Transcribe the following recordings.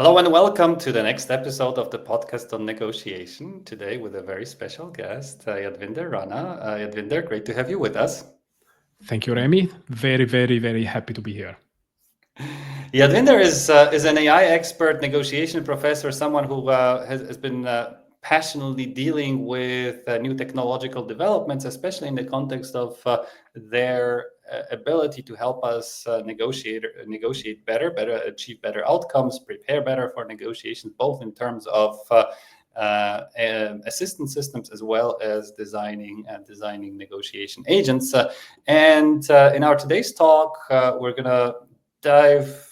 Hello and welcome to the next episode of the podcast on negotiation. Today with a very special guest, Yadvinder Rana. Yadvinder, great to have you with us. Thank you, Remy. Very, very, very happy to be here. Yadvinder is an AI expert, negotiation professor, someone who has been passionately dealing with new technological developments, especially in the context of their ability to help us negotiate better, achieve better outcomes, prepare better for negotiations, both in terms of assistance systems as well as designing negotiation agents. And in our today's talk, we're gonna dive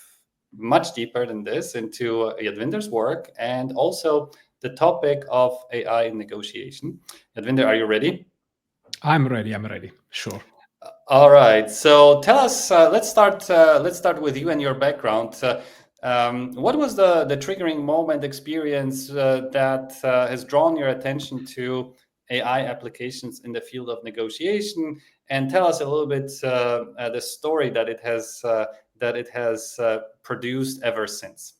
much deeper than this into Yadvinder's work and also the topic of AI in negotiation. Yadvinder, are you ready? I'm ready. Sure. All right. So tell us. Let's start with you and your background. What was the triggering moment experience that has drawn your attention to AI applications in the field of negotiation? And tell us a little bit the story that it has produced ever since.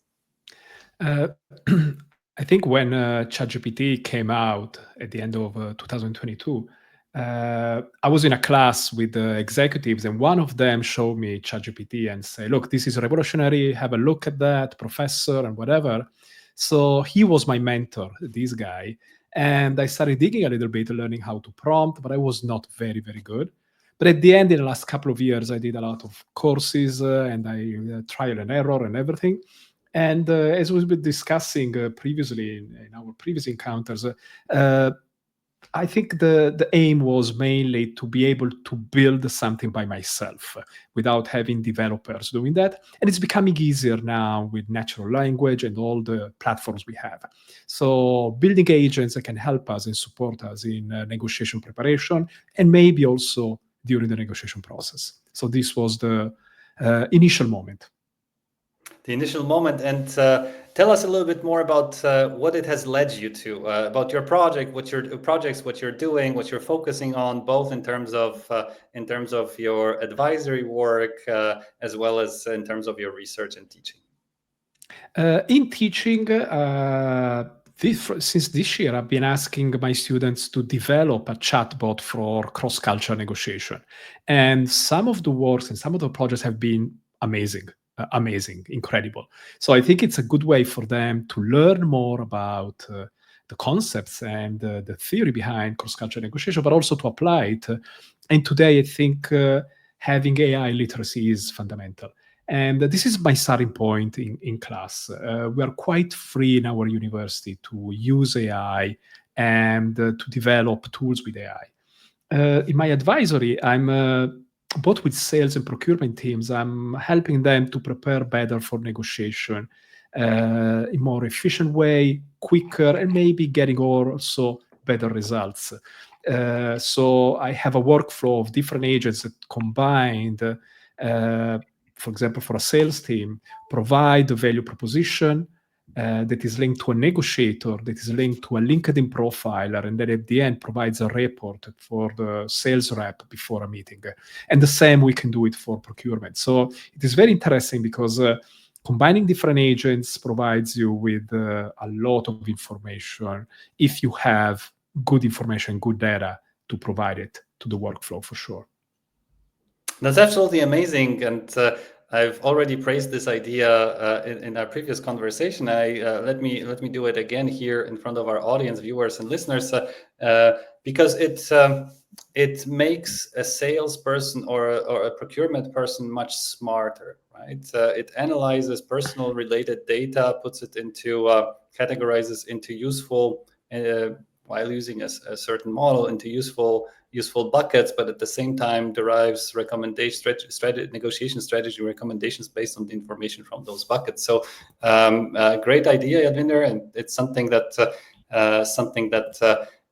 Uh, I think when ChatGPT came out at the end of 2022, I was in a class with executives, and one of them showed me ChatGPT and say, "Look, this is revolutionary. Have a look at that, professor, and whatever." So he was my mentor, this guy, and I started digging a little bit, learning how to prompt, but I was not very, very good. But at the end, in the last couple of years, I did a lot of courses and I trial and error and everything. And as we've been discussing previously in our previous encounters, I think the aim was mainly to be able to build something by myself without having developers doing that. And it's becoming easier now with natural language and all the platforms we have. So building agents that can help us and support us in negotiation preparation and maybe also during the negotiation process. So this was the initial moment. The initial moment, and tell us a little bit more about what it has led you to, about your project, what you're doing, what you're focusing on, both in terms of your advisory work as well as in terms of your research and teaching. In teaching, since this year, I've been asking my students to develop a chatbot for cross-cultural negotiation. And some of the works and some of the projects have been amazing, incredible. So I think it's a good way for them to learn more about the concepts and the theory behind cross-cultural negotiation, but also to apply it. And today, I think having AI literacy is fundamental. And this is my starting point in class. We are quite free in our university to use AI and to develop tools with AI. In my advisory, I'm both with sales and procurement teams, I'm helping them to prepare better for negotiation in more efficient way, quicker, and maybe getting also better results. So I have a workflow of different agents that combined for example, for a sales team, provide a value proposition that is linked to a negotiator, that is linked to a LinkedIn profiler, and then at the end provides a report for the sales rep before a meeting. And the same, we can do it for procurement. So it is very interesting because combining different agents provides you with a lot of information if you have good information, good data to provide it to the workflow for sure. That's absolutely amazing, and I've already praised this idea in our previous conversation. Let me do it again here in front of our audience, viewers, and listeners, because it makes a salesperson or a procurement person much smarter, right? It analyzes personal related data, puts it into categorizes into useful. While using a certain model into useful buckets, but at the same time derives negotiation strategy recommendations based on the information from those buckets. So great idea, Yadvinder, and it's something that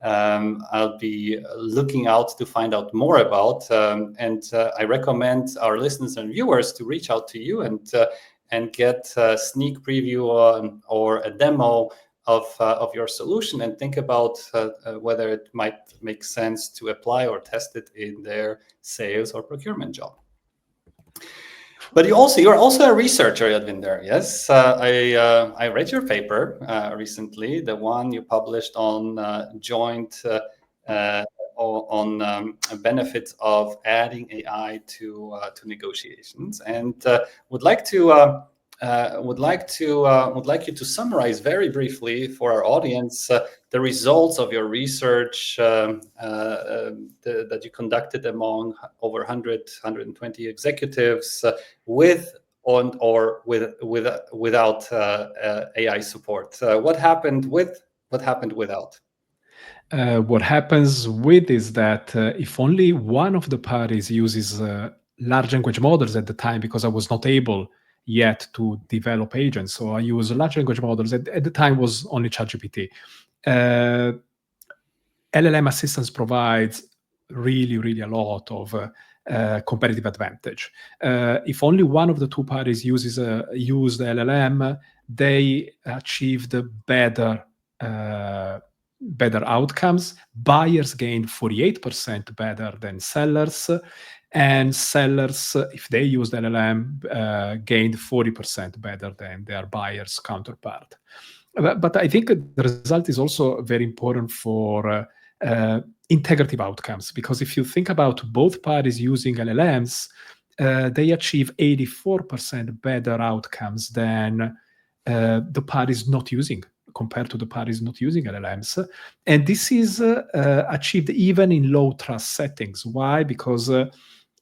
I'll be looking out to find out more about. And I recommend our listeners and viewers to reach out to you and get a sneak preview or a demo of your solution and think about whether it might make sense to apply or test it in their sales or procurement job. But you're also a researcher, Yadvinder. Yes, I read your paper recently, the one you published on joint uh, on benefits of adding AI to negotiations, and would like you to summarize very briefly for our audience the results of your research that you conducted among over 120 executives with without AI support. What happened with? What happened without? What happens with is that if only one of the parties uses large language models at the time, because I was not able yet to develop agents, so I use large language models. At the time was only ChatGPT. Uh, LLM assistance provides really a lot of competitive advantage. If only one of the two parties use the LLM, they achieved better outcomes. Buyers gained 48% better than sellers, and sellers, if they used LLM, gained 40% better than their buyer's counterpart. But I think the result is also very important for integrative outcomes, because if you think about both parties using LLMs, they achieve 84% better outcomes than the parties not using, compared to the parties not using LLMs. And this is achieved even in low trust settings. Why? Because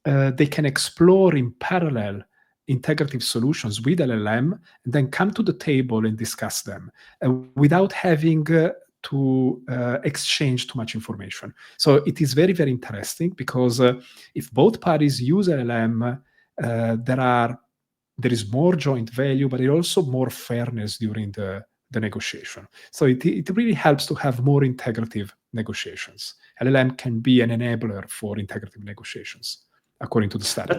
they can explore in parallel integrative solutions with LLM, and then come to the table and discuss them without having to exchange too much information. So it is very interesting, because if both parties use LLM, there is more joint value, but it also more fairness during the negotiation. So it really helps to have more integrative negotiations. LLM can be an enabler for integrative negotiations, according to the study.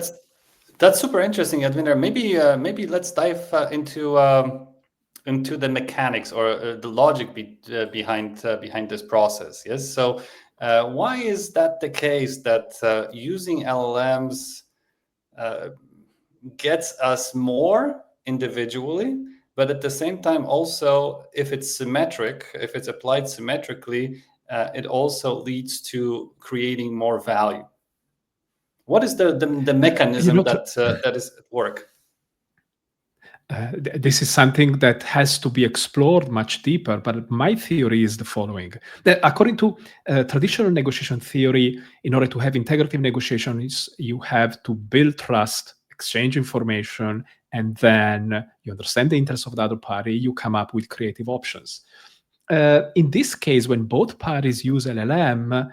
That's super interesting, Yadvinder. Maybe let's dive into the mechanics or the logic behind this process. Yes. So why is that the case that using LLMs gets us more individually, but at the same time also, if it's symmetric, if it's applied symmetrically, it also leads to creating more value? What is the mechanism that is at work? This is something that has to be explored much deeper, but my theory is the following. That according to traditional negotiation theory, in order to have integrative negotiations, you have to build trust, exchange information, and then you understand the interests of the other party, you come up with creative options. In this case, when both parties use LLM,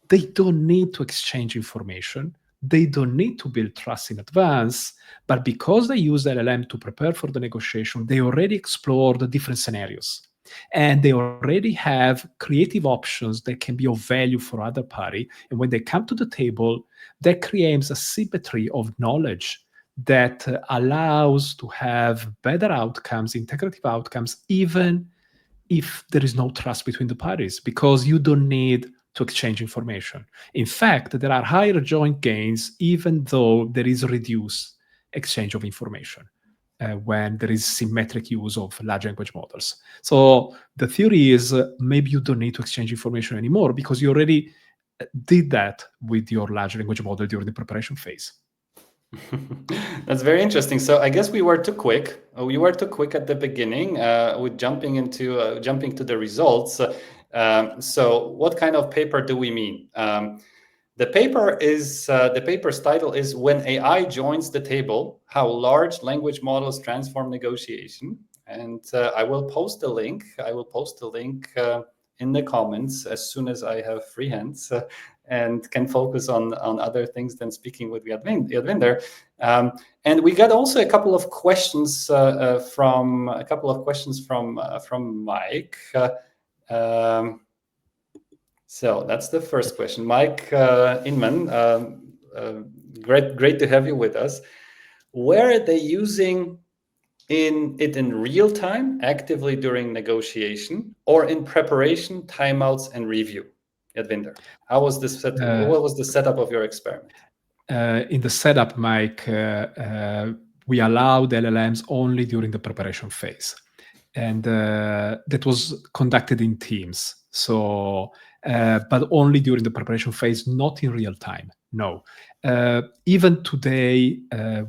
they don't need to exchange information. They don't need to build trust in advance, but because they use LLM to prepare for the negotiation, they already explored the different scenarios. And they already have creative options that can be of value for other party. And when they come to the table, that creates a symmetry of knowledge that allows to have better outcomes, integrative outcomes, even if there is no trust between the parties, because you don't need to exchange information. In fact, there are higher joint gains even though there is reduced exchange of information when there is symmetric use of large language models. So the theory is maybe you don't need to exchange information anymore, because you already did that with your large language model during the preparation phase. That's very interesting. So I guess we were too quick. We were too quick at the beginning with jumping to the results. So what kind of paper do we mean? The paper's title is "When AI Joins the Table: How Large Language Models Transform Negotiation," and I will post the link. In the comments as soon as I have free hands and can focus on other things than speaking with Yadvinder. And we got also a couple of questions from Mike. So that's the first question. Mike Inman, great to have you with us. Where are they using it in real time, actively during negotiation, or in preparation, timeouts, and review? Yadvinder, how was this set? What was the setup of your experiment? in the setup, Mike, we allowed LLMs only during the preparation phase. And that was conducted in teams. So, but only during the preparation phase, not in real time. No. Even today,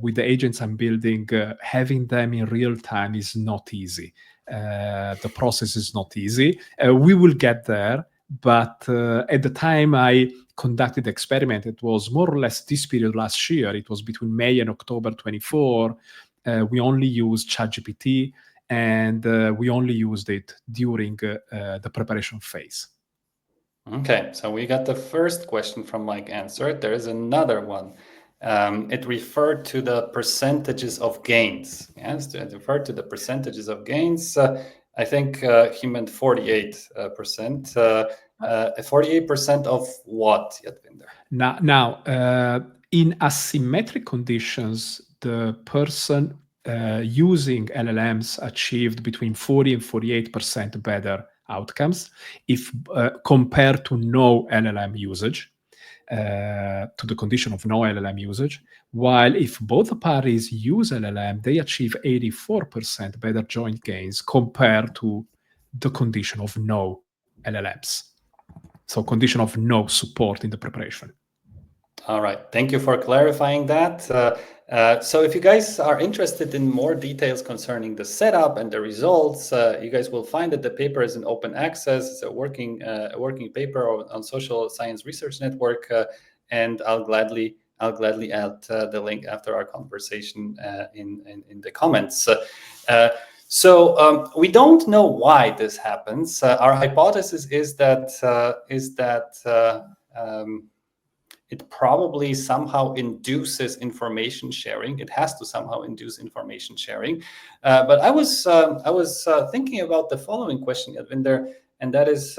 with the agents I'm building, having them in real time is not easy. The process is not easy. We will get there, but at the time I conducted the experiment, it was more or less this period last year. It was between May and October 24. We only used ChatGPT, and we only used it during the preparation phase. Okay, so we got the first question from Mike answered. There is another one. It referred to the percentages of gains. Yes, it referred to the percentages of gains. I think he meant 48%. 48% of what, Yadvinder? Now, in asymmetric conditions, the person using LLMs achieved between 40 and 48% better outcomes if compared to no LLM usage, to the condition of no LLM usage. While if both parties use LLM, they achieve 84% better joint gains compared to the condition of no LLMs. So condition of no support in the preparation. All right, thank you for clarifying that. So if you guys are interested in more details concerning the setup and the results, you guys will find that the paper is in open access. It's a working paper on Social Science Research Network, and I'll gladly add the link after our conversation in the comments. So we don't know why this happens. Our hypothesis is that it probably somehow induces information sharing. It has to somehow induce information sharing. But I was thinking about the following question, Yadvinder, and that is,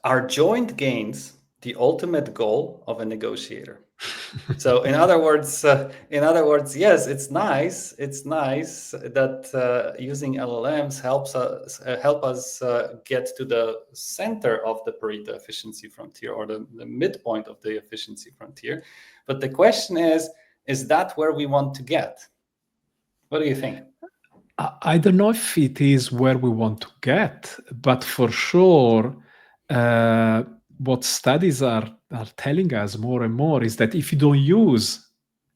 are joint gains the ultimate goal of a negotiator? So in other words, yes, it's nice. It's nice that using LLMs help us get to the center of the Pareto efficiency frontier, or the midpoint of the efficiency frontier. But the question is that where we want to get? What do you think? I don't know if it is where we want to get, but for sure, what studies are telling us more and more is that if you don't use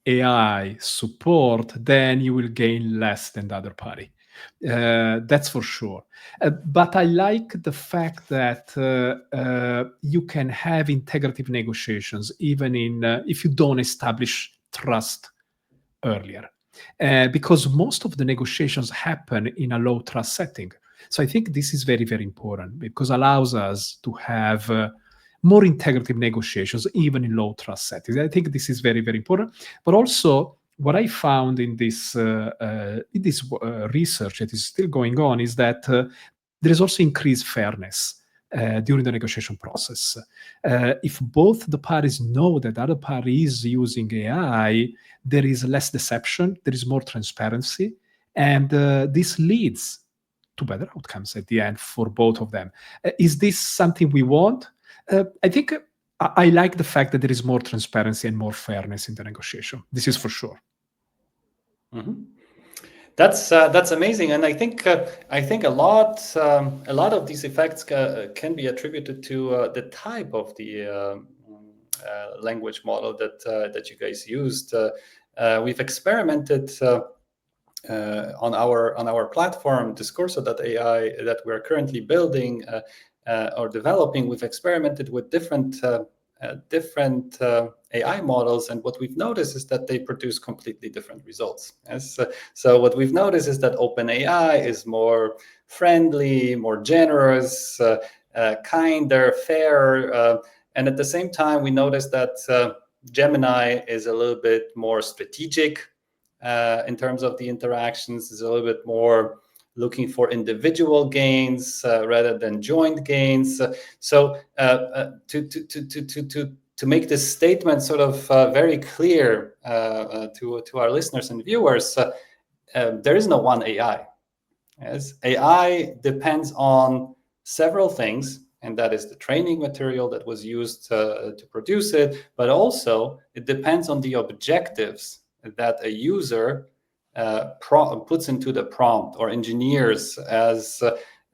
AI support, then you will gain less than the other party. That's for sure. But I like the fact that you can have integrative negotiations even in if you don't establish trust earlier. Because most of the negotiations happen in a low trust setting. So I think this is very, very important because allows us to have more integrative negotiations, even in low trust settings. I think this is very, very important. But also, what I found in this research that is still going on is that there is also increased fairness during the negotiation process. If both the parties know that the other party is using AI, there is less deception, there is more transparency, and this leads to better outcomes at the end for both of them. Is this something we want? I think I like the fact that there is more transparency and more fairness in the negotiation. This is for sure. Mm-hmm. That's amazing, and I think a lot of these effects can be attributed to the type of the language model that you guys used. We've experimented on our platform Discurso.ai that we're currently building or developing. We've experimented with different AI models, and what we've noticed is that they produce completely different results. Yes? So what we've noticed is that OpenAI is more friendly, more generous, kinder, fairer, and at the same time, we noticed that Gemini is a little bit more strategic in terms of the interactions, is a little bit more looking for individual gains rather than joint gains. So to make this statement sort of very clear to our listeners and viewers, there is no one AI. Yes? AI depends on several things, and that is the training material that was used to produce it, but also it depends on the objectives that a user puts into the prompt or engineers as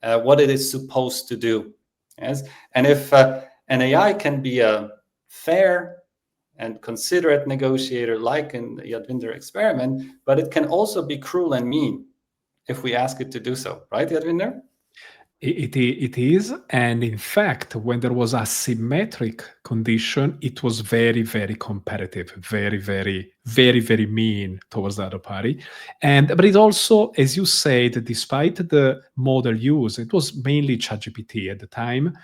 what it is supposed to do. Yes, and if an AI can be a fair and considerate negotiator, like in the Yadvinder experiment, but it can also be cruel and mean if we ask it to do so, right, Yadvinder? It is. And in fact, when there was a symmetric condition, it was very, very competitive, very, very, very, very mean towards the other party. But it also, as you said, despite the model used, it was mainly ChatGPT at the time,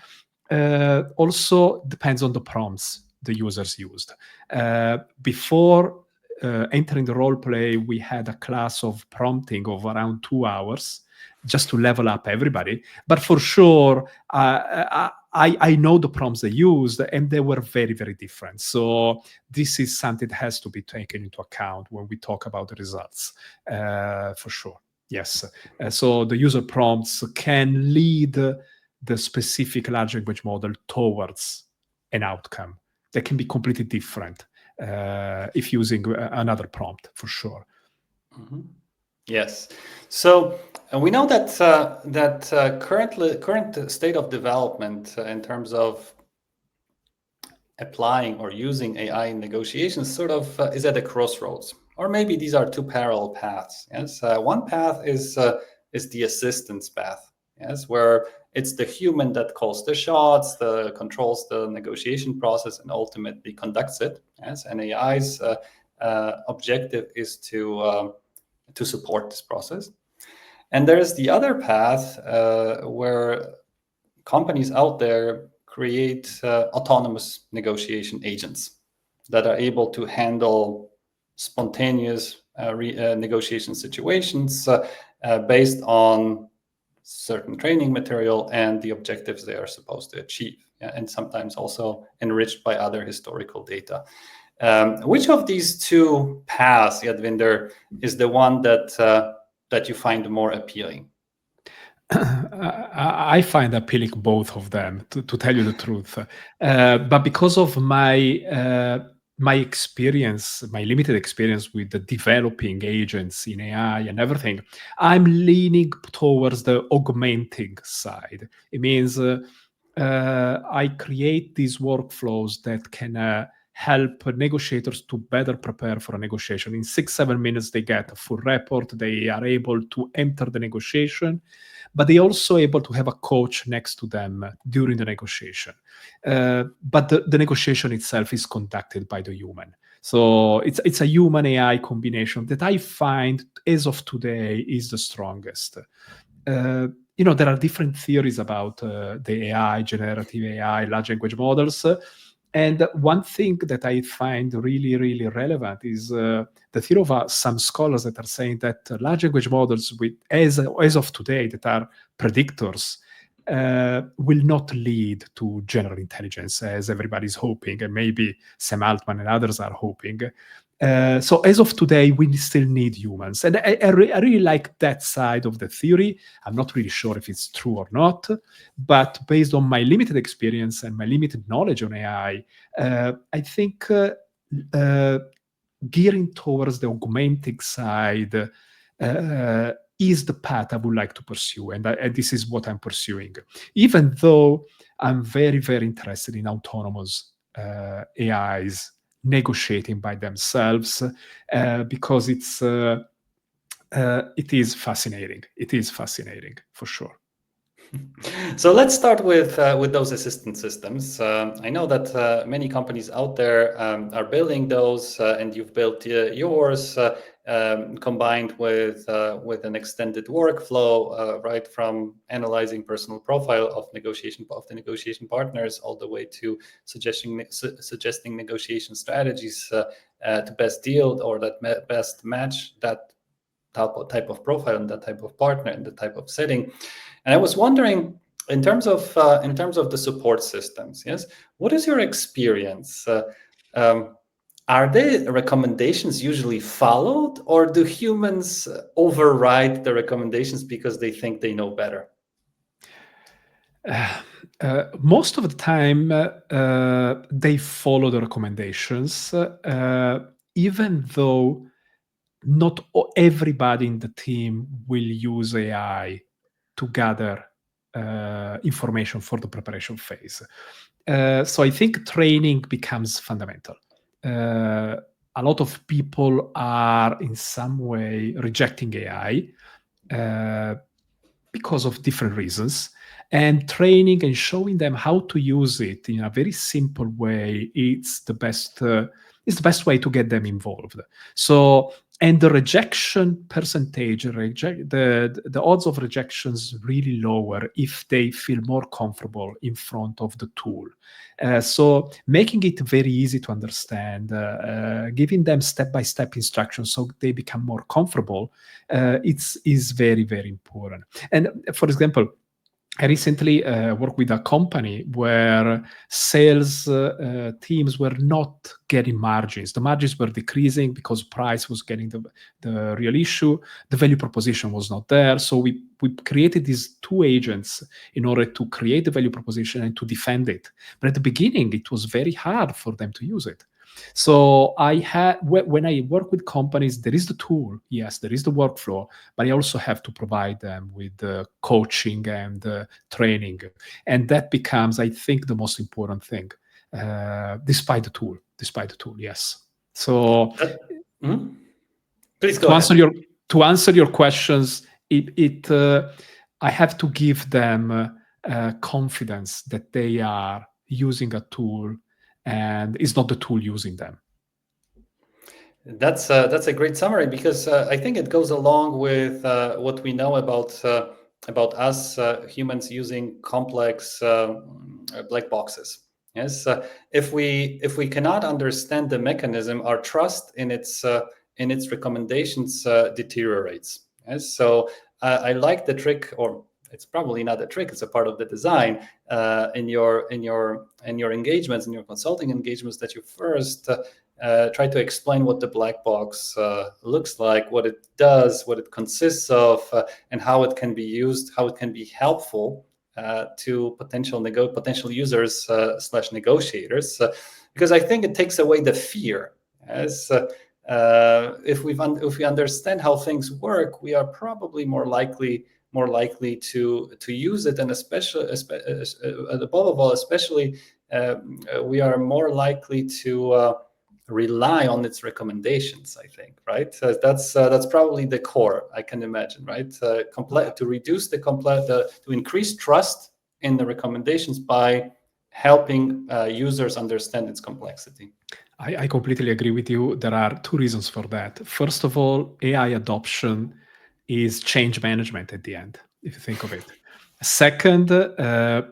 also depends on the prompts the users used. Before entering the role play, we had a class of prompting of around 2 hours just to level up everybody. But for sure, I know the prompts they used, and they were very, very different. So this is something that has to be taken into account when we talk about the results, for sure. Yes. So the user prompts can lead the specific large language model towards an outcome that can be completely different if using another prompt, for sure. Mm-hmm. Yes. So we know that current state of development in terms of applying or using AI in negotiations sort of is at a crossroads, or maybe these are two parallel paths. Yes, one path is the assistance path. Yes, where it's the human that calls the shots, controls the negotiation process, and ultimately conducts it. Yes, and AI's objective is to support this process. And there's the other path where companies out there create autonomous negotiation agents that are able to handle spontaneous negotiation situations based on certain training material and the objectives they are supposed to achieve, and sometimes also enriched by other historical data. Which of these two paths, Yadvinder, is the one that you find more appealing? I find appealing both of them, to tell you the truth. But because of my experience, my limited experience with the developing agents in AI and everything, I'm leaning towards the augmenting side. It means I create these workflows that can help negotiators to better prepare for a negotiation. In 6-7 minutes, they get a full report. They are able to enter the negotiation, but they also able to have a coach next to them during the negotiation. But the negotiation itself is conducted by the human. So it's a human AI combination that I find, as of today, is the strongest. There are different theories about the AI, generative AI, large language models. And one thing that I find really, really relevant is the theory of some scholars that are saying that large language models, as of today, that are predictors, will not lead to general intelligence, as everybody's hoping, and maybe Sam Altman and others are hoping. So as of today, we still need humans. And I really like that side of the theory. I'm not really sure if it's true or not, but based on my limited experience and my limited knowledge on AI, I think gearing towards the augmenting side is the path I would like to pursue. And this is what I'm pursuing, even though I'm very, very interested in autonomous AIs negotiating by themselves, because it is fascinating. It is fascinating, for sure. So let's start with those assistant systems. I know that many companies out there are building those, and you've built yours, combined with an extended workflow, right from analyzing personal profile of the negotiation partners all the way to suggesting negotiation strategies to best deal or that best match that type of profile and that type of partner and the type of setting. And I was wondering, in terms of the support systems, yes, what is your experience? Are the recommendations usually followed, or do humans override the recommendations because they think they know better? Most of the time, they follow the recommendations, even though not everybody in the team will use AI to gather information for the preparation phase. So I think training becomes fundamental. A lot of people are in some way rejecting AI because of different reasons. And training and showing them how to use it in a very simple way, it's the best way to get them involved. So, and the rejection percentage, the odds of rejections really lower if they feel more comfortable in front of the tool. So making it very easy to understand, giving them step-by-step instructions so they become more comfortable, is very, very important. And for example, I recently worked with a company where sales teams were not getting margins. The margins were decreasing because price was getting the real issue. The value proposition was not there. So we created these two agents in order to create the value proposition and to defend it. But at the beginning, it was very hard for them to use it. So when I work with companies, there is the tool, yes, there is the workflow, but I also have to provide them with coaching and training, and that becomes, I think, the most important thing, despite the tool. Yes. So Mhm. Please go to ahead. answer your questions, I have to give them confidence that they are using a tool and it's not the tool using them. That's a great summary, because I think it goes along with what we know about us humans using complex black boxes. Yes, if we cannot understand the mechanism, our trust in its recommendations deteriorates. Yes, so I like the trick, or it's probably not a trick; it's a part of the design in your engagements, in your consulting engagements, that you first try to explain what the black box looks like, what it does, what it consists of, and how it can be used, how it can be helpful to potential users slash negotiators, because I think it takes away the fear. As if we understand how things work, we are probably more likely to use it, and especially above all, especially we are more likely to rely on its recommendations, I think, right? That's probably the core, I can imagine, right? To reduce to increase trust in the recommendations by helping users understand its complexity. I completely agree with you. There are two reasons for that. First of all, AI adoption is change management at the end, if you think of it. Second,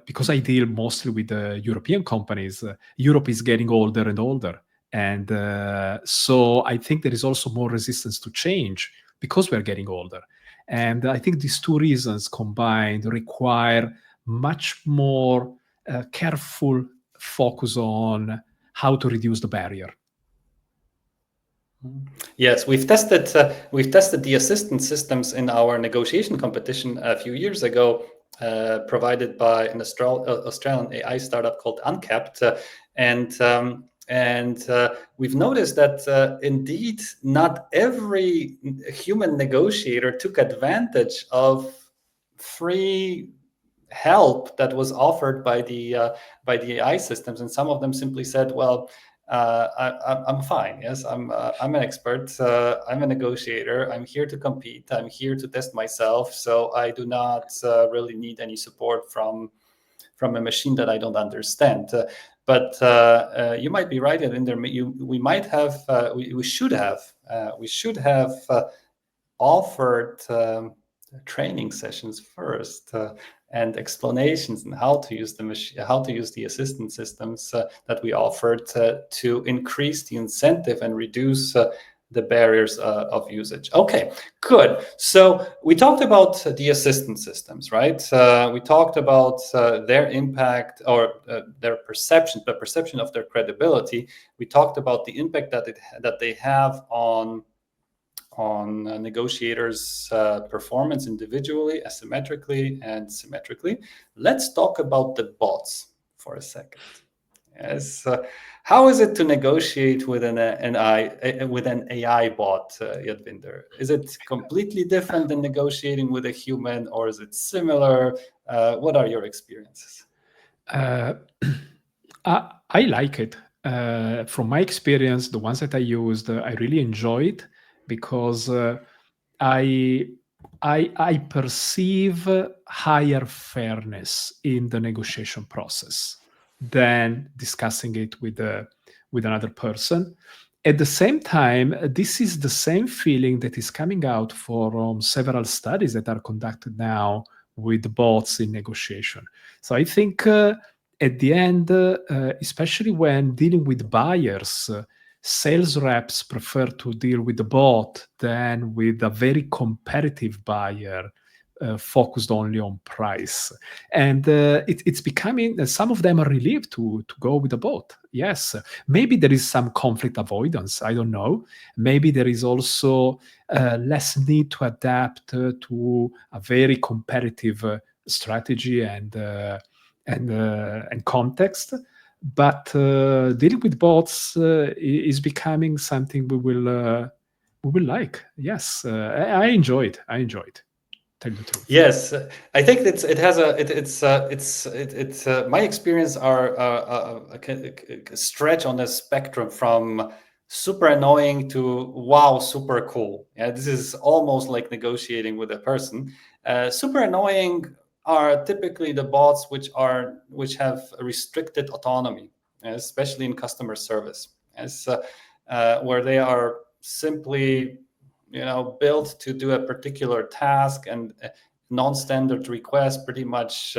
because I deal mostly with European companies, Europe is getting older and older. And so I think there is also more resistance to change because we're getting older. And I think these two reasons combined require much more careful focus on how to reduce the barrier. Yes, we've tested the assistant systems in our negotiation competition a few years ago, provided by an Australian AI startup called Uncapped, and we've noticed that indeed not every human negotiator took advantage of free help that was offered by the AI systems, and some of them simply said, "Well, I'm fine. Yes, I'm an expert. I'm a negotiator. I'm here to compete. I'm here to test myself. So I do not really need any support from a machine that I don't understand." But you might be right, and we should have offered training sessions first, and explanations on how to use the machine, how to use the assistant systems that we offered to increase the incentive and reduce the barriers of usage. Okay, good. So we talked about the assistant systems, right? We talked about their impact, or their perception, the perception of their credibility. We talked about the impact that they have on negotiators' performance individually, asymmetrically, and symmetrically. Let's talk about the bots for a second. Yes. How is it to negotiate with an AI bot, Yadvinder? Is it completely different than negotiating with a human, or is it similar? What are your experiences? Uh, I like it. From my experience, the ones that I used, I really enjoyed because I I perceive higher fairness in the negotiation process than discussing it with another person. At the same time, this is the same feeling that is coming out from several studies that are conducted now with bots in negotiation. So I think at the end, especially when dealing with buyers, sales reps prefer to deal with the bot than with a very competitive buyer focused only on price. And it's becoming, some of them are relieved to go with the bot. Yes, maybe there is some conflict avoidance. I don't know. Maybe there is also less need to adapt to a very competitive strategy and context. But dealing with bots is becoming something we will like. Yes, I enjoyed. I enjoyed. Tell you the truth. Yes, I think it has a it's my experience are a stretch on the spectrum from super annoying to wow, super cool. Yeah, this is almost like negotiating with a person. Super annoying are typically the bots which have restricted autonomy, especially in customer service, as where they are simply built to do a particular task, and non-standard request pretty much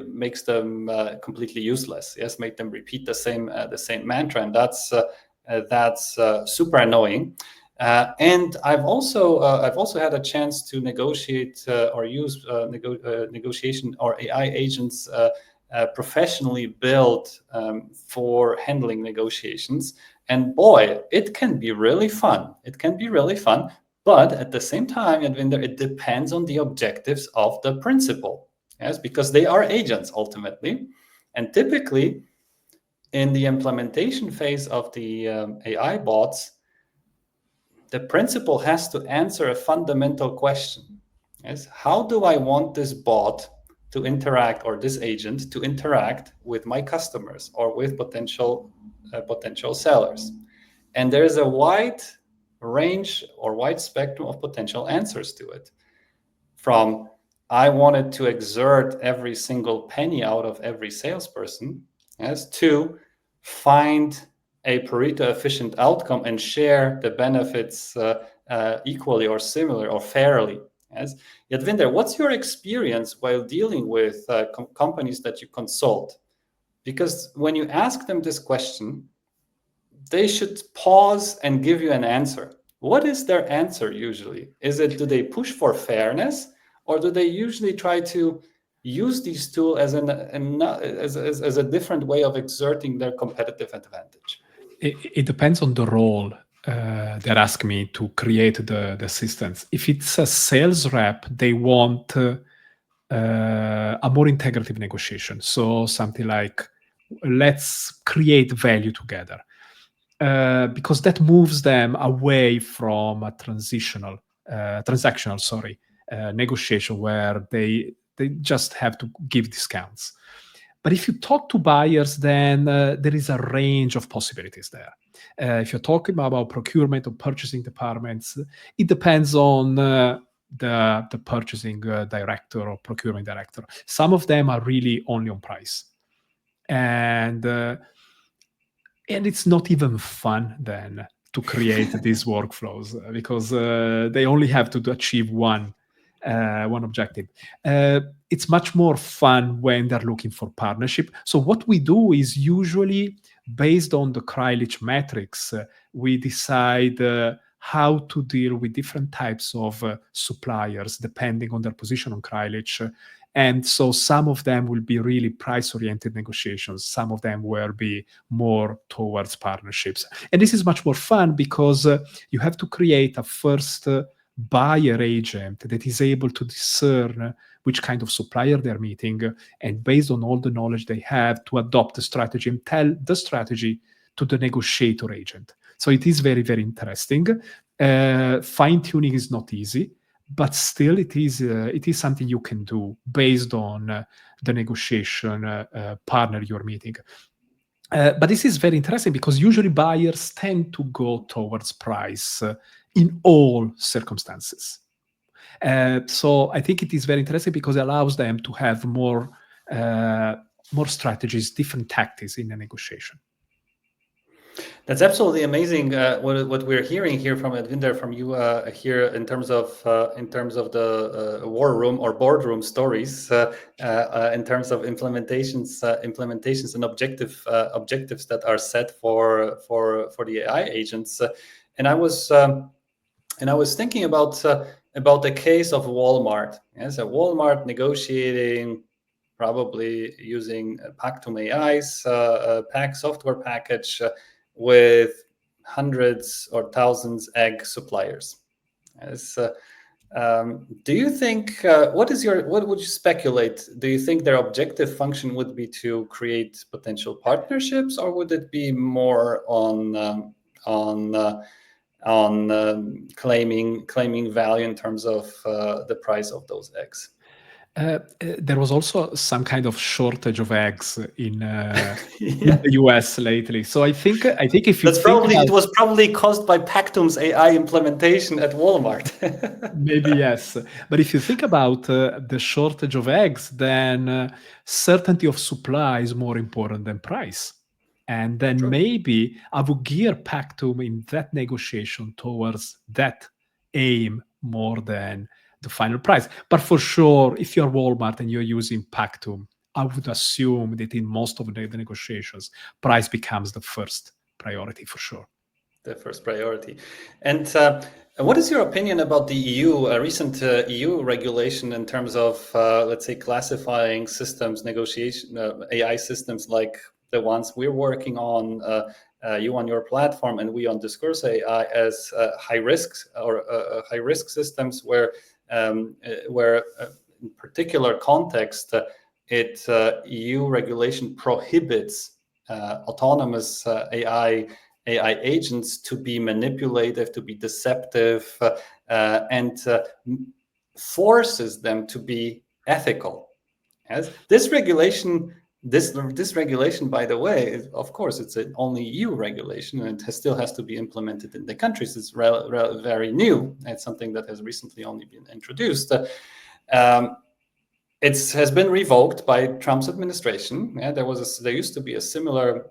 makes them completely useless. Yes, make them repeat the same mantra, and that's super annoying. And I've also had a chance to negotiate or use negotiation or AI agents professionally built for handling negotiations. And boy, it can be really fun. It can be really fun. But at the same time, Yadvinder, it depends on the objectives of the principal. Yes, because they are agents ultimately. And typically, in the implementation phase of the AI bots, the principal has to answer a fundamental question. Yes, how do I want this bot to interact, or this agent to interact with my customers or with potential sellers? And there is a wide range or wide spectrum of potential answers to it. From I wanted to exert every single penny out of every salesperson, yes, to find a Pareto efficient outcome and share the benefits equally or similar or fairly. Yes. Yadvinder, what's your experience while dealing with companies that you consult? Because when you ask them this question, they should pause and give you an answer. What is their answer usually? Do they push for fairness, or do they usually try to use these tools as a different way of exerting their competitive advantage? It depends on the role they're asking me to create the assistance. If it's a sales rep, they want a more integrative negotiation. So something like, let's create value together. Because that moves them away from a transactional, negotiation where they just have to give discounts. But if you talk to buyers, then there is a range of possibilities there. If you're talking about procurement or purchasing departments, it depends on the purchasing director or procurement director. Some of them are really only on price, and it's not even fun then to create these workflows because they only have to achieve one objective. It's much more fun when they're looking for partnership. So what we do is usually based on the Krailich metrics, we decide how to deal with different types of suppliers depending on their position on Krailich. And so some of them will be really price-oriented negotiations. Some of them will be more towards partnerships. And this is much more fun because you have to create a first buyer agent that is able to discern which kind of supplier they're meeting, and based on all the knowledge they have, to adopt the strategy and tell the strategy to the negotiator agent. So it is very, very interesting. Fine-tuning is not easy, but still it is something you can do based on the negotiation partner you're meeting. But this is very interesting because usually buyers tend to go towards price in all circumstances. So I think it is very interesting because it allows them to have more strategies, different tactics in a negotiation. That's absolutely amazing. What we're hearing here from Yadvinder, from you here in terms of the war room or boardroom stories, in terms of implementations and objectives that are set for the AI agents, and I was thinking about the case of Walmart. Yes, so Walmart negotiating, probably using Pactum AI's software package with hundreds or thousands egg suppliers. Yes, do you think what would you speculate? Do you think their objective function would be to create potential partnerships, or would it be more on claiming value in terms of the price of those eggs? There was also some kind of shortage of eggs in Yeah. the US lately. So I think if you That's think probably about, it was probably caused by Pactum's AI implementation at Walmart. maybe yes, but if you think about the shortage of eggs, then certainty of supply is more important than price. And then True. maybe I would gear Pactum in that negotiation towards that aim more than the final price. But for sure, if you're Walmart and you're using Pactum, I would assume that in most of the negotiations, price becomes the first priority for sure. The first priority. And what is your opinion about the EU, recent EU regulation in terms of, let's say, classifying systems, negotiation, AI systems like the ones we're working on, you on your platform and we on Discourse AI, as high risks or high risk systems where in particular context, EU regulation prohibits autonomous AI agents to be manipulative, to be deceptive, and forces them to be ethical. Yes, this regulation, by the way, of course, it's an only EU regulation, and it still has to be implemented in the countries. It's very new. It's something that has recently only been introduced. It has been revoked by Trump's administration. Yeah, there used to be a similar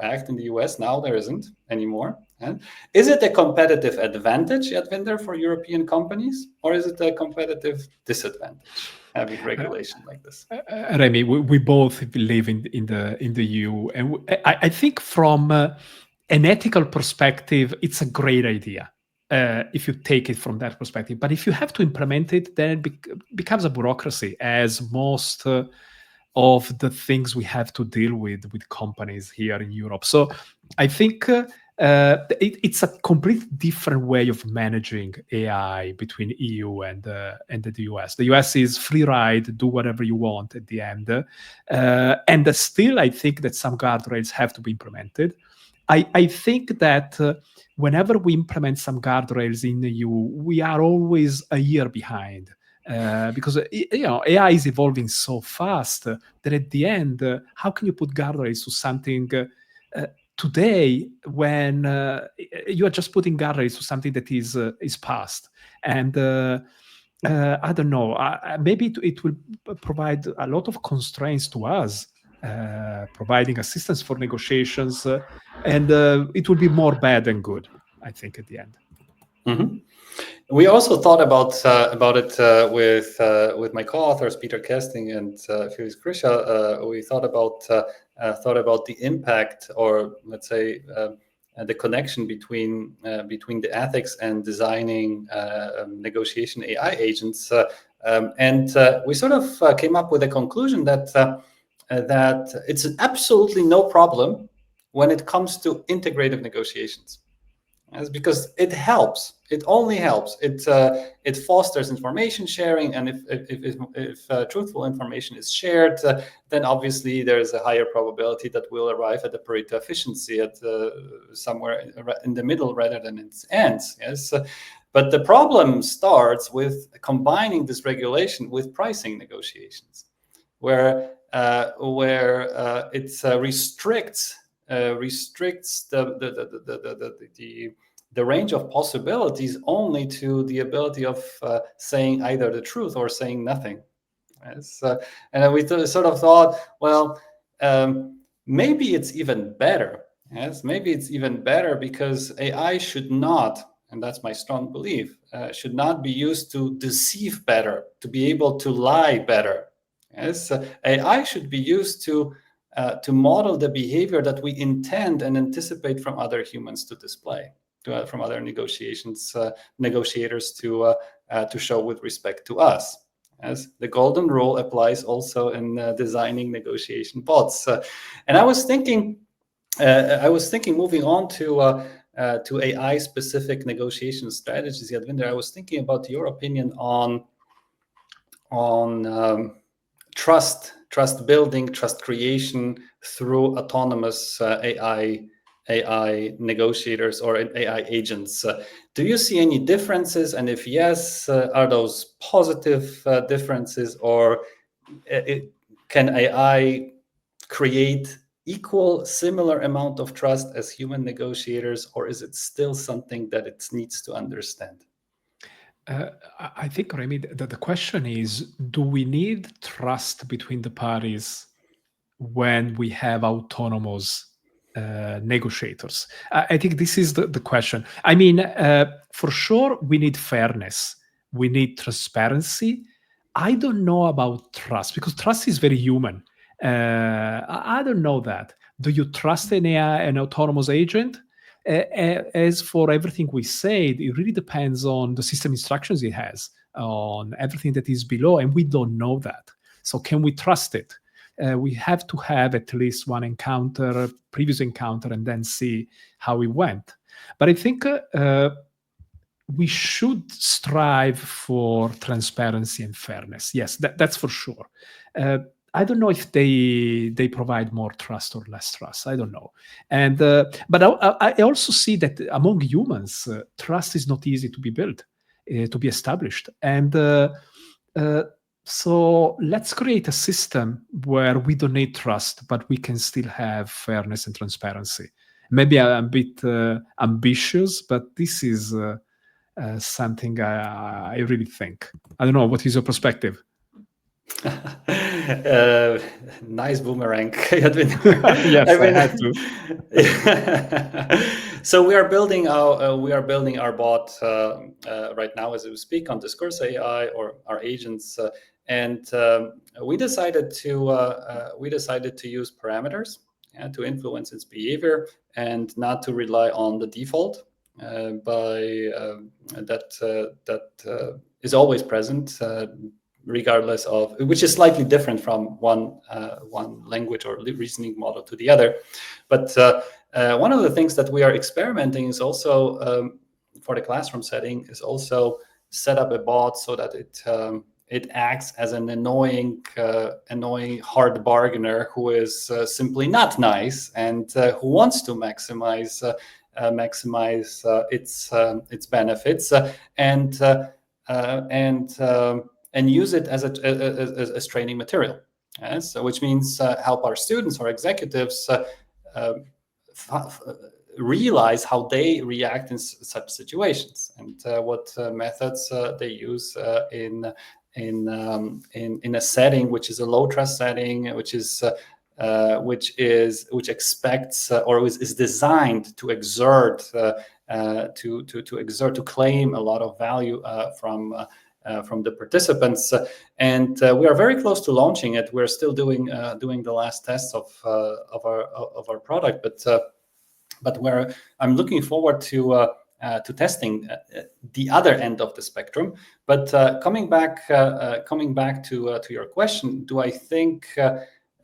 act in the US. Now there isn't anymore. Yeah. Is it a competitive advantage, Yadvinder, for European companies, or is it a competitive disadvantage having regulation like this? Remy, we both live in the EU, and I think from an ethical perspective, it's a great idea. If you take it from that perspective. But if you have to implement it, then it becomes a bureaucracy, as most of the things we have to deal with companies here in Europe. So I think it's a completely different way of managing AI between EU and the US. The US is free ride, do whatever you want at the end. And still, I think that some guardrails have to be implemented. I think that whenever we implement some guardrails in the EU, we are always a year behind. Because AI is evolving so fast that at the end, how can you put guardrails to something today when you are just putting guardrails to something that is past? And I don't know. Maybe it will provide a lot of constraints to us, providing assistance for negotiations, and it will be more bad than good, I think, at the end. Mm-hmm. We also thought about it with my co-authors Peter Kesting and Felix Krisha. We thought about the impact, or let's say the connection between the ethics and designing negotiation AI agents, and we sort of came up with a conclusion that it's absolutely no problem when it comes to integrative negotiations. Yes, because it helps. It only helps. It fosters information sharing, and if truthful information is shared, then obviously there is a higher probability that we'll arrive at the Pareto efficiency at somewhere in the middle rather than its ends. Yes, but the problem starts with combining this regulation with pricing negotiations, where it restricts the range of possibilities only to the ability of saying either the truth or saying nothing. Yes. And we sort of thought, well, maybe it's even better. Yes, maybe it's even better because AI should not, and that's my strong belief, should not be used to deceive better, to be able to lie better. Yes, AI should be used to model the behavior that we intend and anticipate from other humans to display, from other negotiators to show with respect to us. As the golden rule applies also in designing negotiation bots. And I was thinking, moving on to AI-specific negotiation strategies, Yadvinder, I was thinking about your opinion on trust building, trust creation through autonomous AI negotiators or AI agents. Do you see any differences? And if yes, are those positive differences, or can AI create similar amount of trust as human negotiators, or is it still something that it needs to understand? I think, Remy, the question is, do we need trust between the parties when we have autonomous negotiators? I think this is the question. I mean, for sure, we need fairness. We need transparency. I don't know about trust, because trust is very human. I don't know that. Do you trust an AI, an autonomous agent? As for everything we said, it really depends on the system instructions it has, on everything that is below, and we don't know that. So can we trust it? We have to have at least one encounter, previous encounter, and then see how it went. But I think we should strive for transparency and fairness. Yes, that's for sure. I don't know if they provide more trust or less trust. I don't know. And but I also see that among humans, trust is not easy to be built, to be established. And so let's create a system where we don't need trust, but we can still have fairness and transparency. Maybe I'm a bit ambitious, but this is something I really think. I don't know. What is your perspective? Nice boomerang, Yadvinder. Yes, I had to. So we are building our bot right now as we speak on Discourse AI, or our agents, and we decided to use parameters to influence its behavior and not to rely on the default that is always present. Regardless of, which is slightly different from one language or reasoning model to the other. But one of the things that we are experimenting is also for the classroom setting is also set up a bot so that it acts as an annoying hard bargainer who is simply not nice and who wants to maximize its benefits and use it as training material. So which means help our students or executives realize how they react in such situations and what methods they use in a setting which is a low trust setting, which expects or is designed to exert to claim a lot of value from the participants, and we are very close to launching it. We're still doing the last tests of our product, but but where I'm looking forward to testing the other end of the spectrum. But coming back to your question, do I think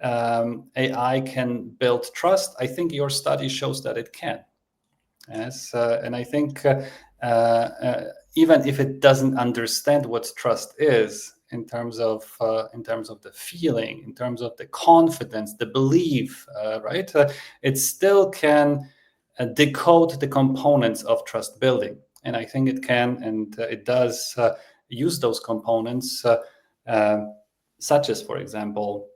AI can build trust? I think your study shows that it can. Yes, and I think even if it doesn't understand what trust is in terms of the feeling, in terms of the confidence, the belief, right? It still can decode the components of trust building, and I think it can, and it does use those components, such as, for example,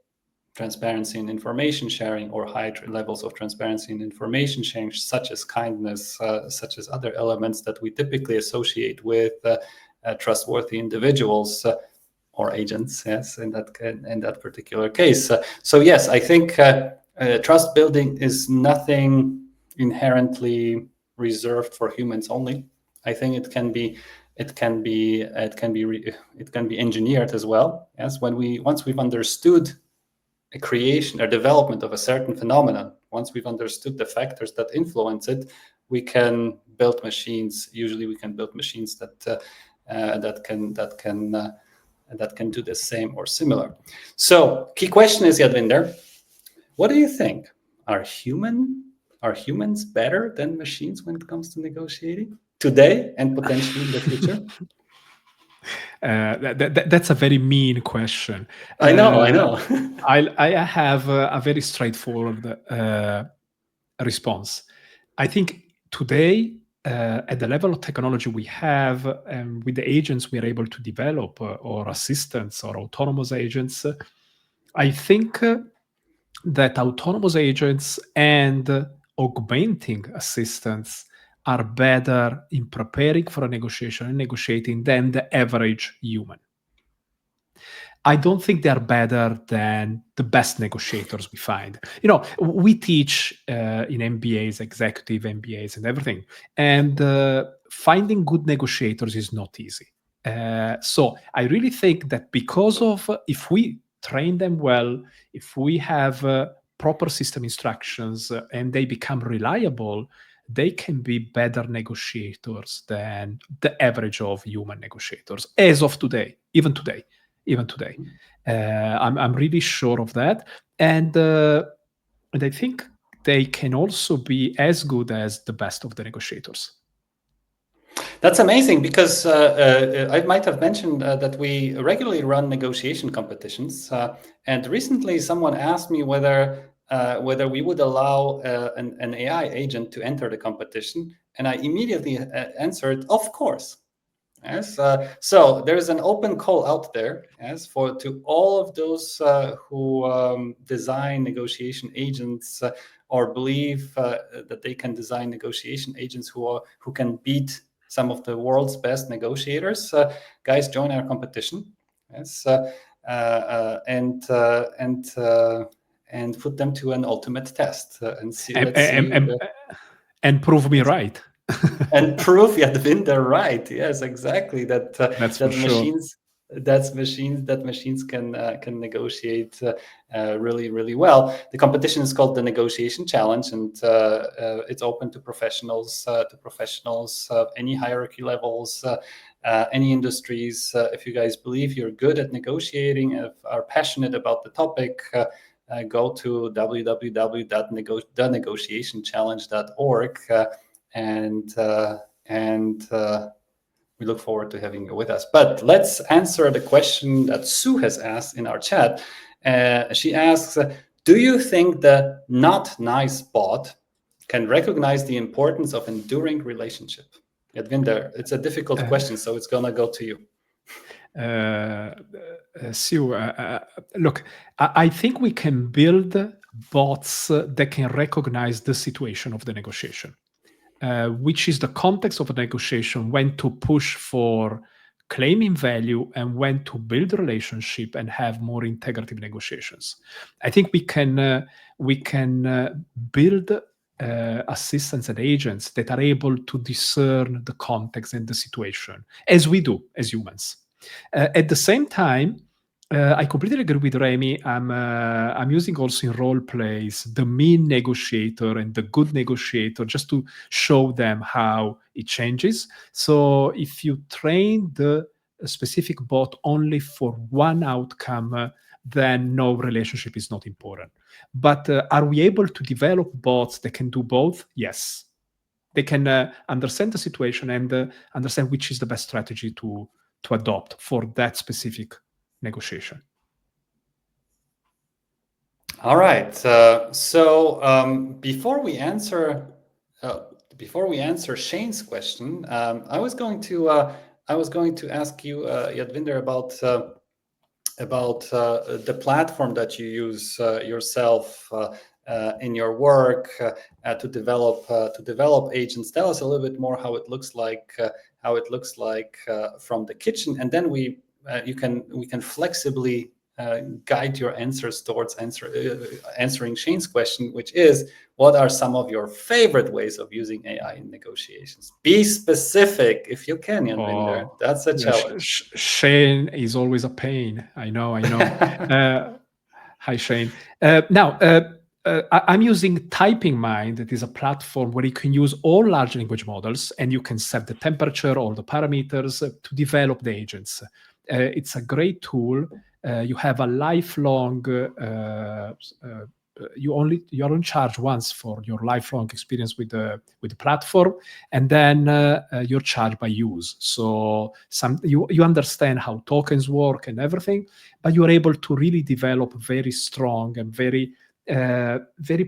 transparency in information sharing, or high levels of transparency in information sharing, such as kindness, such as other elements that we typically associate with trustworthy individuals or agents. Yes, in that particular case. So yes, I think trust building is nothing inherently reserved for humans only. I think it can be engineered as well. Yes, once we've understood a creation or development of a certain phenomenon, once we've understood the factors that influence it, we can build machines. Usually, we can build machines that can do the same or similar. So, key question is, Yadvinder, what do you think? Are humans better than machines when it comes to negotiating today and potentially in the future? That's a very mean question. I know. I have a very straightforward response. I think today, at the level of technology we have, and with the agents we are able to develop, or assistants or autonomous agents, I think that autonomous agents and augmenting assistants are better in preparing for a negotiation and negotiating than the average human. I don't think they're better than the best negotiators we find. We teach in MBAs, executive MBAs, and everything, and finding good negotiators is not easy. So I really think that because of, if we train them well, if we have proper system instructions, and they become reliable, they can be better negotiators than the average of human negotiators as of today, even today. I'm really sure of that, and I think they can also be as good as the best of the negotiators. That's amazing, because I might have mentioned that we regularly run negotiation competitions, and recently someone asked me whether we would allow an AI agent to enter the competition, and I immediately answered, of course. Yes, so there's an open call out there, yes, to all of those who design negotiation agents, or believe that they can design negotiation agents who can beat some of the world's best negotiators. Guys, join our competition. Yes, and put them to an ultimate test and see. And prove me right. And prove Yadvinder right. Yes, exactly. That's machines. Sure. That machines can negotiate really, really well. The competition is called the Negotiation Challenge, and it's open to professionals, any hierarchy levels, any industries. If you guys believe you're good at negotiating, if are passionate about the topic, go to www.thenegotiationchallenge.org. And we look forward to having you with us. But let's answer the question that Sue has asked in our chat. She asks, do you think the not nice bot can recognize the importance of enduring relationship? Yadvinder, it's a difficult question, so it's going to go to you. Sue, look, I think we can build bots that can recognize the situation of the negotiation, which is the context of a negotiation, when to push for claiming value and when to build a relationship and have more integrative negotiations. I think we can build assistants and agents that are able to discern the context and the situation, as we do as humans. At the same time, I completely agree with Remy. I'm using also in role plays the mean negotiator and the good negotiator just to show them how it changes. So if you train the specific bot only for one outcome, then no relationship is not important. But are we able to develop bots that can do both? Yes. They can understand the situation and understand which is the best strategy to adopt for that specific negotiation. All right. Before we answer Shane's question, I was going to ask you, Yadvinder, about the platform that you use yourself in your work to develop agents. Tell us a little bit more how it looks like from the kitchen, and then we can flexibly guide your answers towards answering Shane's question, which is, what are some of your favorite ways of using AI in negotiations? Be specific if you can, Yadvinder. That's a Yeah, challenge. Shane is always a pain. I know. Hi, Shane. I'm using TypingMind. That is a platform where you can use all large language models and you can set the temperature, all the parameters to develop the agents. It's a great tool. You have a lifelong you are in charge once for your lifelong experience with the platform, and then you're charged by use. So you understand how tokens work and everything, but you're able to really develop very strong and very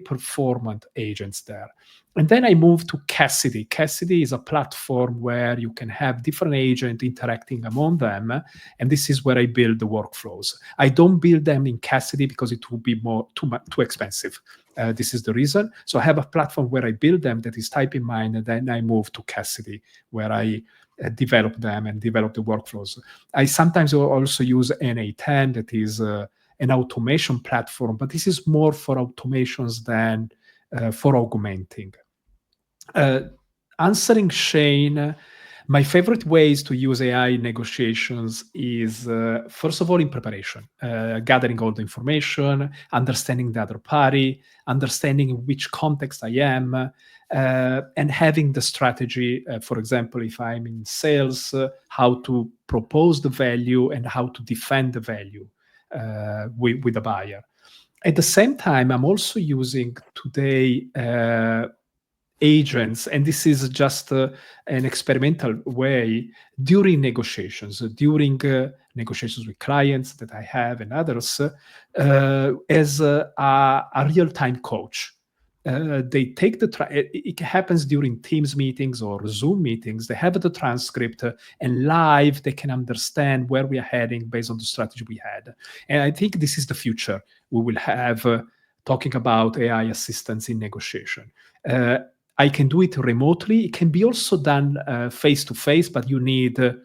performant agents there. And then I moved to Cassidy. Cassidy is a platform where you can have different agents interacting among them, and this is where I build the workflows. I don't build them in Cassidy because it would be too expensive. This is the reason. So I have a platform where I build them that is TypingMind, and then I move to Cassidy where I develop them and develop the workflows. I sometimes also use NA10, that is an automation platform, but this is more for automations than for augmenting. Answering Shane, my favorite ways to use AI in negotiations is, first of all, in preparation, gathering all the information, understanding the other party, understanding in which context I am, and having the strategy. For example, if I'm in sales, how to propose the value and how to defend the value with the buyer. At the same time, I'm also using today agents, and this is just an experimental way during negotiations with clients that I have and others, as a real-time coach. They take it happens during Teams meetings or Zoom meetings. They have the transcript, and live they can understand where we are heading based on the strategy we had. And I think this is the future. We will have talking about AI assistance in negotiation. I can do it remotely. It can be also done face to face, but you need to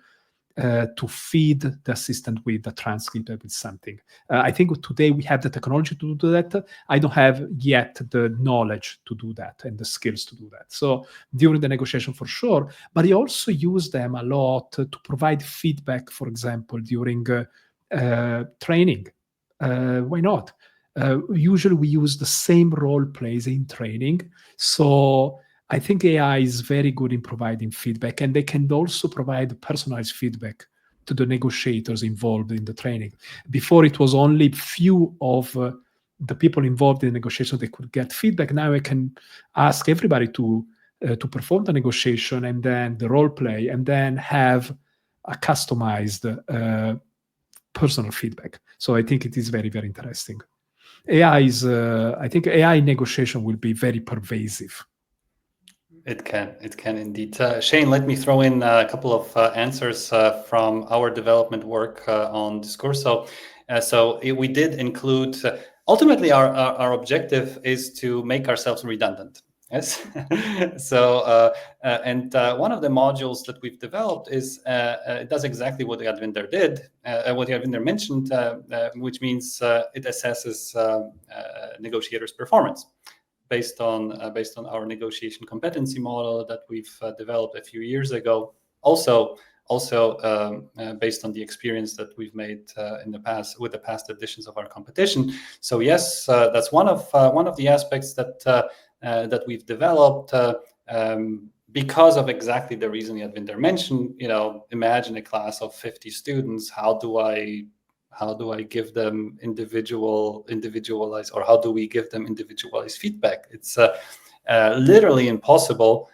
feed the assistant with the transcript with something. I think today we have the technology to do that. I don't have yet the knowledge to do that and the skills to do that. So during the negotiation, for sure, but I also use them a lot to provide feedback, for example, during training. Why not? Usually we use the same role plays in training. So I think AI is very good in providing feedback, and they can also provide personalized feedback to the negotiators involved in the training. Before, it was only few of the people involved in negotiation that could get feedback. Now I can ask everybody to perform the negotiation and then the role play, and then have a customized personal feedback. So I think it is very, very interesting. I think AI negotiation will be very pervasive. It can indeed. Shane, let me throw in a couple of answers from our development work on Discurso. We did include, ultimately our objective is to make ourselves redundant. Yes. One of the modules that we've developed is it does exactly what Yadvinder did, what Yadvinder mentioned, which means it assesses negotiators' performance based on our negotiation competency model that we've developed a few years ago. Also, also based on the experience that we've made in the past with the past editions of our competition. So yes, that's one of the aspects that we've developed. Because of exactly the reason Yadvinder mentioned, imagine a class of 50 students. How do I give them individualized, or how do we give them individualized feedback? It's literally impossible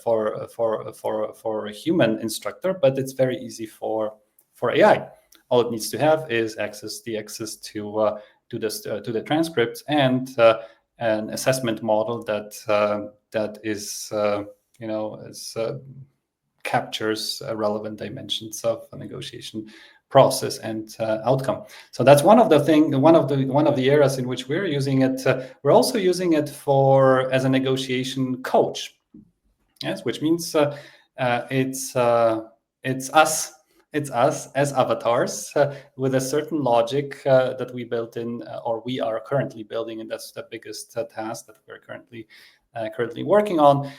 for a human instructor, but it's very easy for AI. All it needs to have is access to the transcripts and an assessment model that is captures relevant dimensions of a negotiation process and outcome. So that's one of the areas in which we're using it. We're also using it as a negotiation coach. Yes, which means it's us. It's us as avatars with a certain logic that we built in, or we are currently building, and that's the biggest task that we're currently working on,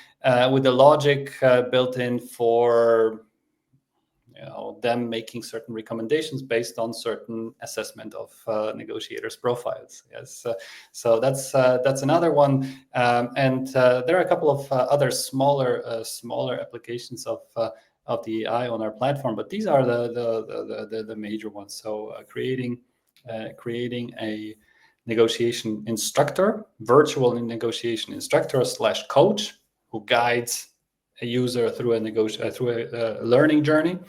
with the logic built in for them making certain recommendations based on certain assessment of negotiators' profiles. Yes, so that's another one, and there are a couple of other smaller applications of the AI on our platform, but these are the major ones. So creating a negotiation instructor, virtual negotiation instructor / coach who guides a user through a learning journey,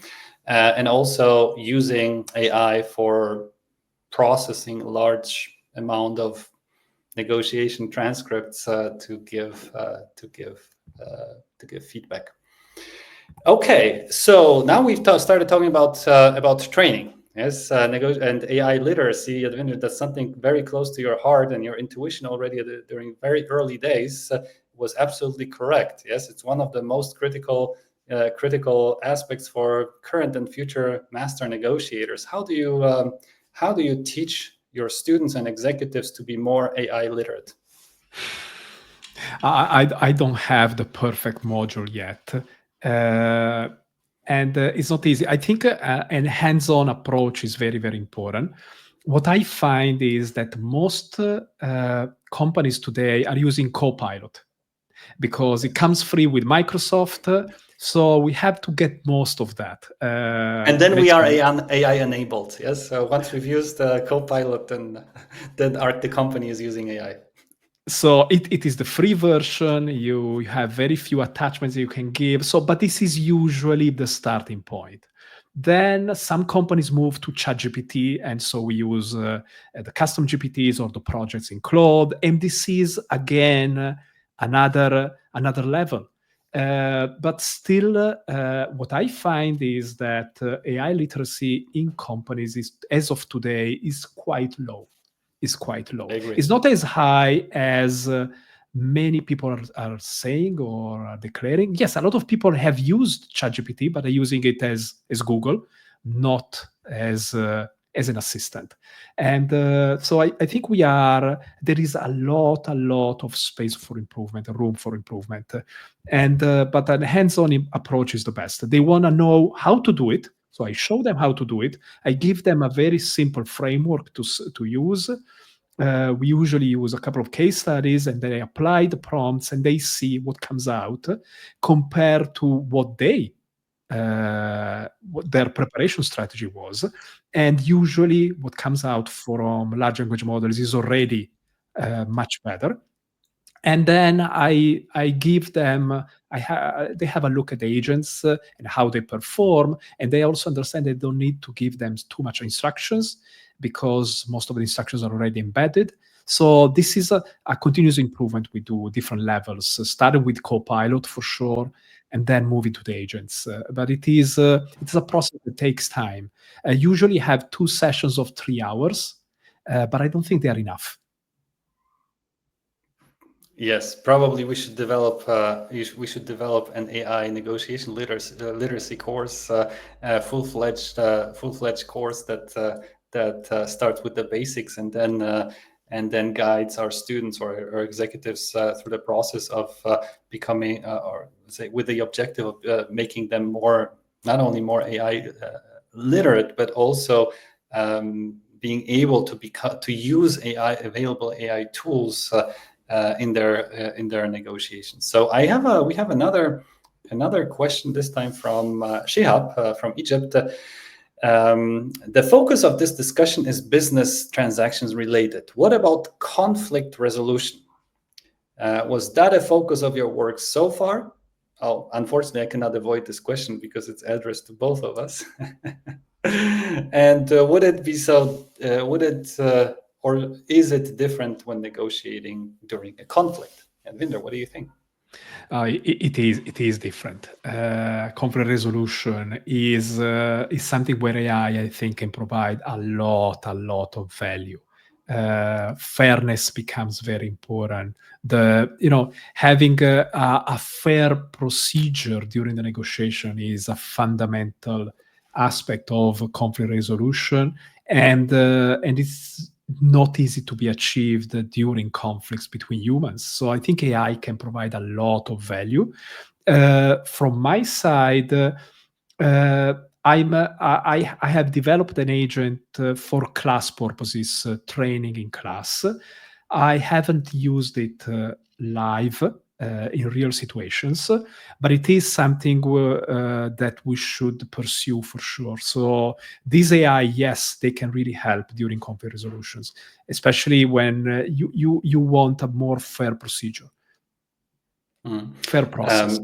and also using AI for processing large amount of negotiation transcripts to give feedback. Okay, so now we've started talking about training. Yes, and AI literacy. Yadvinder, that's something very close to your heart, and your intuition already during very early days was absolutely correct. Yes, it's one of the most critical aspects for current and future master negotiators. How do you teach your students and executives to be more AI literate? I don't have the perfect module yet. And it's not easy. I think a hands-on approach is very, very important. What I find is that most companies today are using Copilot because it comes free with Microsoft. So we have to get most of that. And then we are AI enabled. Yes. So once we've used Copilot, then the company is using AI. So it is the free version. You have very few attachments you can give. But this is usually the starting point. Then some companies move to ChatGPT, and so we use the custom GPTs or the projects in Claude. And this is again another level. But still, what I find is that AI literacy in companies as of today is quite low. It's not as high as many people are saying or are declaring. Yes, a lot of people have used ChatGPT, but are using it as Google, not as an assistant. And so I think there is a lot of space for improvement, room for improvement. And but a hands-on approach is the best. They want to know how to do it. So I show them how to do it. I give them a very simple framework to use. We usually use a couple of case studies, and they apply the prompts and they see what comes out compared to what their preparation strategy was. And usually what comes out from large language models is already much better. And then I give them, they have a look at the agents and how they perform, and they also understand they don't need to give them too much instructions because most of the instructions are already embedded. So this is a continuous improvement. We do different levels, starting with Copilot for sure, and then moving to the agents. But it's a process that takes time. I usually have 2 sessions of 3 hours, but I don't think they are enough. Yes, probably we should develop an AI negotiation literacy course, full-fledged course that starts with the basics and then guides our students or executives through the process of becoming, or say, with the objective of making them more not only more AI literate, but also being able to use available AI tools in their negotiations. So we have another question, this time from Shihab from Egypt. The focus of this discussion is business transactions related. What about conflict resolution? Was that a focus of your work so far? Oh, unfortunately, I cannot avoid this question because it's addressed to both of us. And would it be so? Or is it different when negotiating during a conflict? And Vinder, what do you think? It is different. Conflict resolution is something where AI, I think, can provide a lot of value. Fairness becomes very important. Having a fair procedure during the negotiation is a fundamental aspect of conflict resolution, and it's not easy to be achieved during conflicts between humans. So I think AI can provide a lot of value. From my side, I have developed an agent for class purposes, training in class. I haven't used it live in real situations, but it is something that we should pursue for sure. So these AI, yes, they can really help during conflict resolutions, especially when you want a more fair procedure, fair process.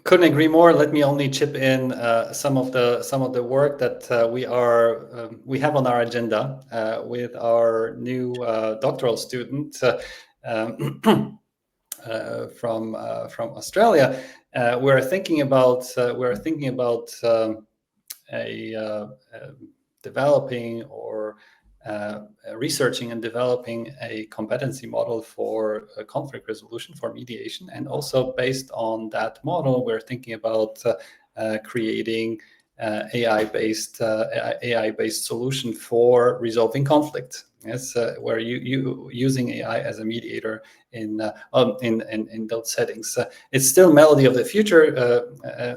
Couldn't agree more. Let me only chip in some of the work that we have on our agenda with our new doctoral student from Australia. We're thinking about developing or researching and developing a competency model for conflict resolution, for mediation, and also based on that model, we're thinking about creating AI-based solution for resolving conflict. Yes, where you using AI as a mediator in those settings. It's still Melody of the Future.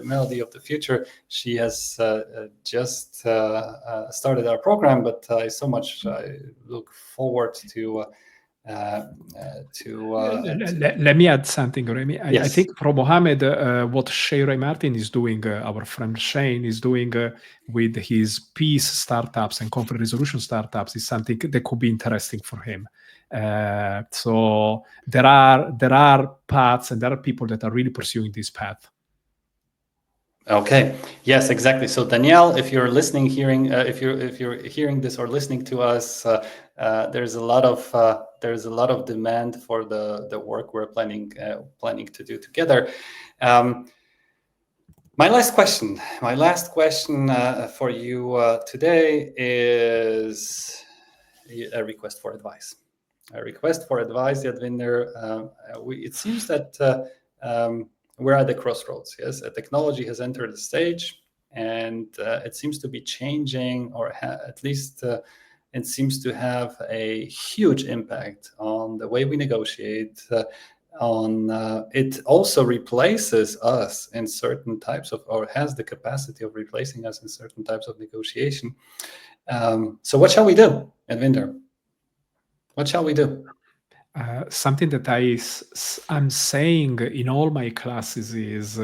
Melody of the Future. She has just started our program, but I look forward to. Let me add something, Remy. Yes. I think for Mohammed, what Shayray Martin is doing, our friend Shane is doing with his peace startups and conflict resolution startups is something that could be interesting for him. So there are paths and there are people that are really pursuing this path. Okay. Yes, exactly. So Danielle, if you're listening, if you're hearing this or listening to us, there's a lot of demand for the work we're planning to do together. My last question for you today is a request for advice. Yadvinder. It seems that we're at the crossroads. Yes, a technology has entered the stage, and it seems to be changing, or at least it seems to have a huge impact on the way we negotiate. It also replaces us in certain types of, or has the capacity of replacing us in certain types of negotiation. So what shall we do, Yadvinder? What shall we do? Something that I'm saying in all my classes is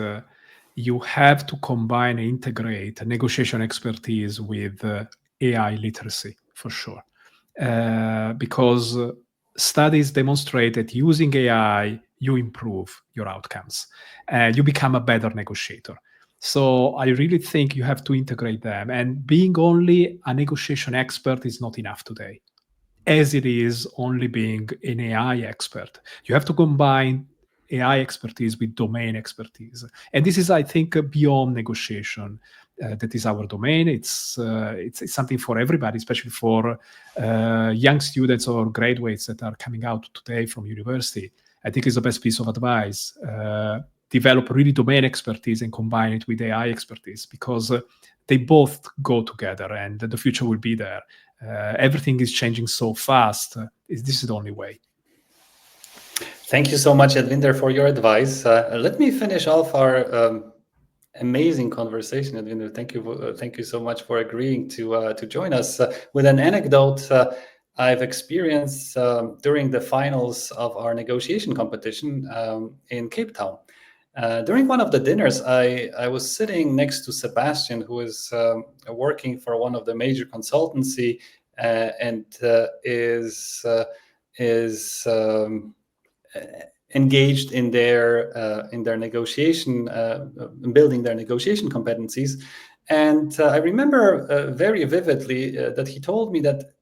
you have to combine and integrate negotiation expertise with AI literacy for sure. Because studies demonstrate that using AI, you improve your outcomes and you become a better negotiator. So I really think you have to integrate them. And being only a negotiation expert is not enough today, as it is only being an AI expert. You have to combine AI expertise with domain expertise. And this is, I think, beyond negotiation. That is our domain. It's something for everybody, especially for young students or graduates that are coming out today from university. I think it's the best piece of advice. Develop really domain expertise and combine it with AI expertise, because they both go together and the future will be there. Everything is changing so fast. This is the only way. Thank you so much, Yadvinder, for your advice. Let me finish off our amazing conversation, Yadvinder. Thank you so much for agreeing to join us. With an anecdote I've experienced during the finals of our negotiation competition in Cape Town. During one of the dinners, I was sitting next to Sebastian, who is working for one of the major consultancy and is engaged in their negotiation, building their negotiation competencies. And I remember very vividly that he told me that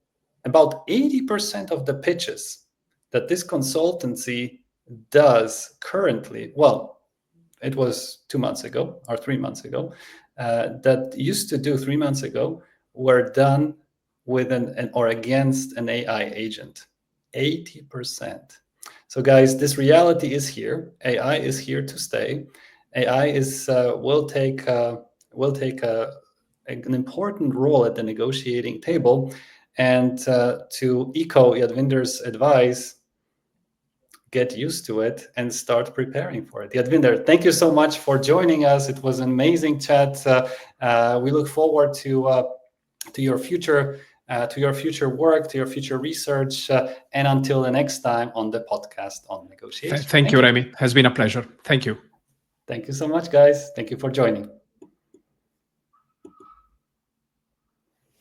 about 80% of the pitches that this consultancy does currently, well, it was 2 months ago or 3 months ago, that used to do 3 months ago, were done with an or against an AI agent. 80%. So guys, this reality is here. AI is here to stay. AI will take an important role at the negotiating table. And to echo Yadvinder's advice, get used to it and start preparing for it. Yadvinder, thank you so much for joining us. It was an amazing chat. We look forward to your future work, to your future research, and until the next time on the podcast on negotiation. Thank you, Remy. Has been a pleasure. Thank you. Thank you so much, guys. Thank you for joining.